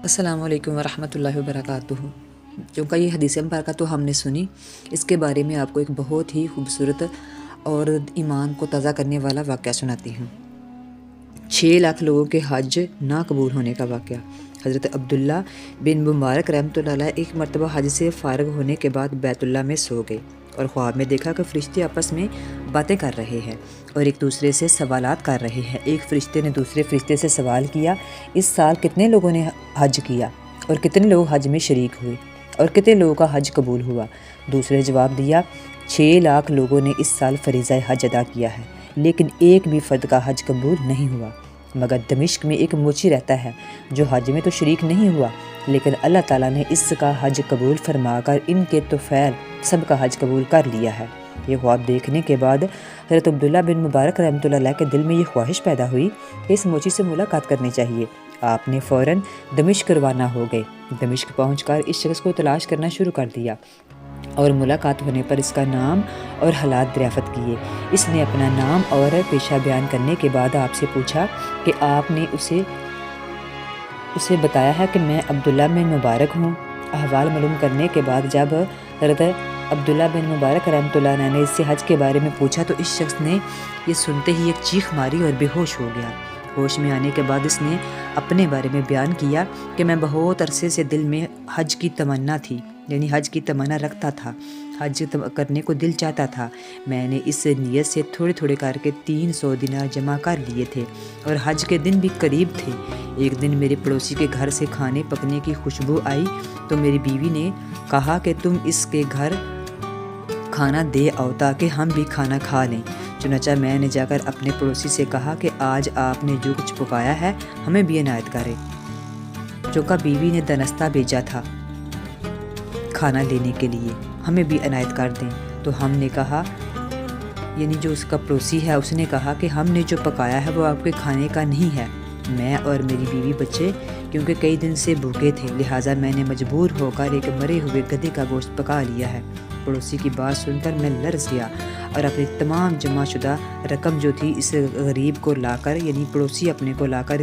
السلام علیکم ورحمۃ اللہ وبرکاتہ۔ چونکہ یہ حدیث مبارکہ تو ہم نے سنی، اس کے بارے میں آپ کو ایک بہت ہی خوبصورت اور ایمان کو تازہ کرنے والا واقعہ سناتی ہوں۔ 6 لاکھ لوگوں کے حج نہ قبول ہونے کا واقعہ۔ حضرت عبداللہ بن مبارک رحمۃ اللہ علیہ ایک مرتبہ حج سے فارغ ہونے کے بعد بیت اللہ میں سو گئے اور خواب میں دیکھا کہ فرشتے آپس میں باتیں کر رہے ہیں اور ایک دوسرے سے سوالات کر رہے ہیں۔ ایک فرشتے نے دوسرے فرشتے سے سوال کیا، اس سال کتنے لوگوں نے حج کیا اور کتنے لوگ حج میں شریک ہوئے اور کتنے لوگوں کا حج قبول ہوا؟ دوسرے نے جواب دیا، 6 لاکھ لوگوں نے اس سال فریضہ حج ادا کیا ہے، لیکن ایک بھی فرد کا حج قبول نہیں ہوا، مگر دمشق میں ایک موچی رہتا ہے جو حج میں تو شریک نہیں ہوا، لیکن اللہ تعالیٰ نے اس کا حج قبول فرما کر ان کے طفیل سب کا حج قبول کر لیا ہے۔ یہ خواب دیکھنے کے بعد حضرت عبداللہ بن مبارک رحمۃ اللہ علیہ کے دل میں یہ خواہش پیدا ہوئی کہ اس موچی سے ملاقات کرنی چاہیے۔ آپ نے فوراً دمشق روانہ ہو گئے۔ دمشق پہنچ کر اس شخص کو تلاش کرنا شروع کر دیا اور ملاقات ہونے پر اس کا نام اور حالات دریافت کیے۔ اس نے اپنا نام اور پیشہ بیان کرنے کے بعد آپ سے پوچھا کہ آپ نے اسے بتایا ہے کہ میں عبداللہ بن مبارک ہوں۔ احوال معلوم کرنے کے بعد جب حضرت عبداللہ بن مبارک رحمۃ اللہ علیہ نے اس سے حج کے بارے میں پوچھا تو اس شخص نے یہ سنتے ہی ایک چیخ ماری اور بے ہوش ہو گیا۔ ہوش میں آنے کے بعد اس نے اپنے بارے میں بیان کیا کہ میں بہت عرصے سے دل میں حج کی تمنا تھی، یعنی حج کی تمنا رکھتا تھا، حج کرنے کو دل چاہتا تھا۔ میں نے اس نیت سے تھوڑے تھوڑے کر کے 300 دینار جمع کر لیے تھے اور حج کے دن بھی قریب تھے۔ ایک دن میرے پڑوسی کے گھر سے کھانے پکنے کی خوشبو آئی تو میری بیوی نے کہا کہ تم اس کے گھر کھانا دے آؤ تاکہ ہم بھی کھانا کھا لیں۔ چنانچہ میں نے جا کر اپنے پڑوسی سے کہا کہ آج آپ نے جو کچھ پکایا ہے ہمیں بھی عنایت کریں۔ چونکہ بیوی نے دنستہ بھیجا تھا کھانا لینے کے لیے، ہمیں بھی عنایت کر دیں۔ تو ہم نے کہا، یعنی جو اس کا پڑوسی ہے اس نے کہا کہ ہم نے جو پکایا ہے وہ آپ کے کھانے کا نہیں ہے۔ میں اور میری بیوی بچے کیونکہ کئی دن سے بھوکے تھے، لہٰذا میں نے مجبور ہو کر ایک مرے ہوئے گدھے کا گوشت پکا لیا ہے۔ پڑوسی کی بات سن کر میں لرز گیا اور اپنی تمام جمع شدہ رقم جو تھی اس غریب کو لا کر، یعنی پڑوسی اپنے کو لا کر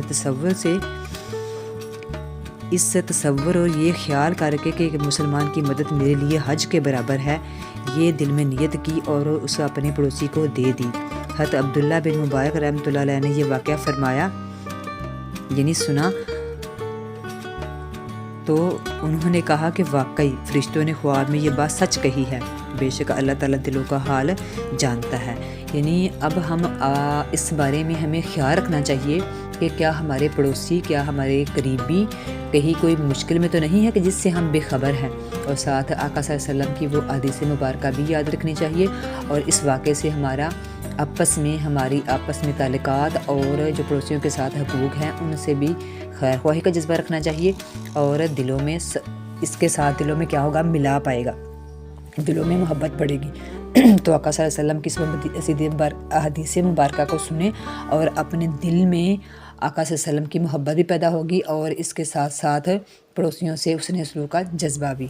اس تصور اور یہ خیال کر کے کہ ایک مسلمان کی مدد میرے لیے حج کے برابر ہے، یہ دل میں نیت کی اور اس اپنے پڑوسی کو دے دی۔ حضرت عبداللہ بن مبارک رحمۃ اللہ علیہ نے یہ واقعہ فرمایا، یعنی سنا تو انہوں نے کہا کہ واقعی فرشتوں نے خواب میں یہ بات سچ کہی ہے، بے شک اللہ تعالیٰ دلوں کا حال جانتا ہے۔ یعنی اب ہم اس بارے میں ہمیں خیال رکھنا چاہیے کہ کیا ہمارے پڑوسی، کیا ہمارے قریبی کہیں کوئی مشکل میں تو نہیں ہے کہ جس سے ہم بے خبر ہیں، اور ساتھ آقا صلی اللہ علیہ وسلم کی وہ حدیث مبارکہ بھی یاد رکھنی چاہیے اور اس واقعے سے ہماری آپس میں تعلقات اور جو پڑوسیوں کے ساتھ حقوق ہیں ان سے بھی خیر خواہی کا جذبہ رکھنا چاہیے، اور دلوں میں اس کے ساتھ دلوں میں کیا ہوگا، ملاپ آئے گا، دلوں میں محبت بڑھے گی۔ تو آقا صلی اللہ علیہ وسلم کی حدیث مبارکہ کو سنیں اور اپنے دل میں آقا صلی اللہ علیہ وسلم کی محبت بھی پیدا ہوگی اور اس کے ساتھ ساتھ پڑوسیوں سے حسن سلوک کا جذبہ بھی۔